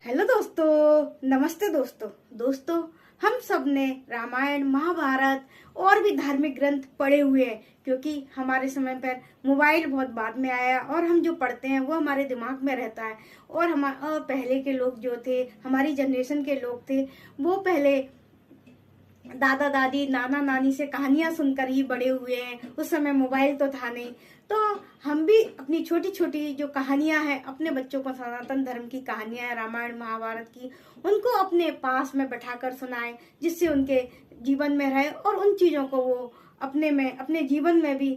Hello दोस्तों, नमस्ते दोस्तों। हम सब ने रामायण, महाभारत और भी धार्मिक ग्रंथ पढ़े हुए हैं, क्योंकि हमारे समय पर मोबाइल बहुत बाद में आया और हम जो पढ़ते हैं वो हमारे दिमाग में रहता है। और पहले के लोग जो थे, हमारी जनरेशन के लोग थे, वो पहले दादा दादी, नाना नानी से कहानियां सुनकर ही बड़े हुए हैं। उस समय मोबाइल तो था नहीं, तो हम भी अपनी छोटी छोटी जो कहानियां हैं, अपने बच्चों को सनातन धर्म की कहानियां हैं, रामायण महाभारत की, उनको अपने पास में बैठाकर सुनाएं, जिससे उनके जीवन में रहे और उन चीजों को वो अपने जीवन में भी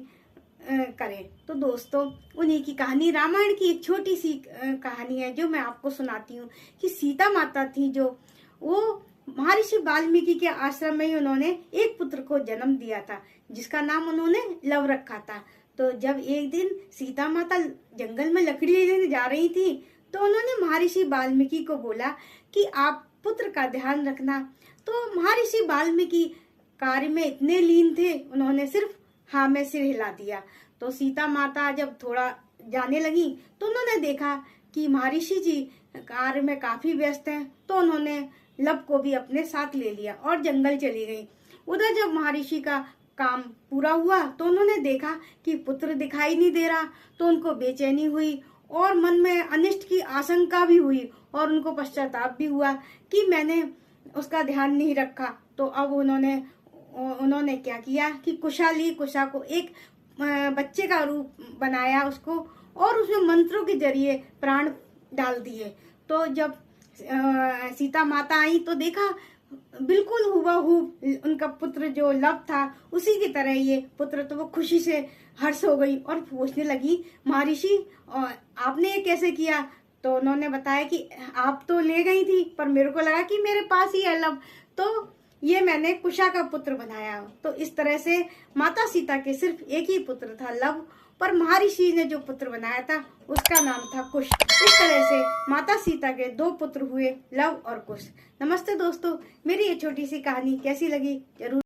करें। तो दोस्तों, उन्हीं की कहानी, रामायण की एक छोटी सी कहानी है जो मैं आपको सुनाती हूँ। कि सीता माता थी, जो वो महर्षि वाल्मीकि के आश्रम में ही उन्होंने एक पुत्र को जन्म दिया था, जिसका नाम उन्होंने लव रखा था। तो जब एक दिन सीता माता जंगल में लकड़ी लेने जा रही थी, तो उन्होंने महर्षि वाल्मीकि को बोला कि आप पुत्र का ध्यान रखना। तो महर्षि वाल्मीकि कार्य में इतने लीन थे, उन्होंने सिर्फ हाँ में सिर हिला दिया। तो सीता माता जब थोड़ा जाने लगी, तो उन्होंने देखा कि महर्षि जी कार्य में काफी व्यस्त हैं, तो उन्होंने लव को भी अपने साथ ले लिया और जंगल चली गई। उधर जब महर्षि का काम पूरा हुआ, तो उन्होंने देखा कि पुत्र दिखाई नहीं दे रहा, तो उनको बेचैनी हुई और मन में अनिष्ट की आशंका भी हुई और उनको पश्चाताप भी हुआ कि मैंने उसका ध्यान नहीं रखा। तो अब उन्होंने क्या किया कि कुशा को एक बच्चे का रूप बनाया उसको, और उसमें मंत्रों के जरिए प्राण डाल दिए। तो जब सीता माता आई, तो देखा बिल्कुल हुबहू उनका पुत्र जो लव था, उसी की तरह ये पुत्र। तो वो खुशी से हर्ष हो गई और पूछने लगी, महर्षि आपने ये कैसे किया? तो उन्होंने बताया कि आप तो ले गई थी, पर मेरे को लगा कि मेरे पास ही है लव, तो ये मैंने कुशा का पुत्र बनाया। तो इस तरह से माता सीता के सिर्फ एक ही पुत्र था, लव, पर महर्षि ने जो पुत्र बनाया था उसका नाम था कुश। इस तरह से माता सीता के दो पुत्र हुए, लव और कुश। नमस्ते दोस्तों, मेरी ये छोटी सी कहानी कैसी लगी जरूर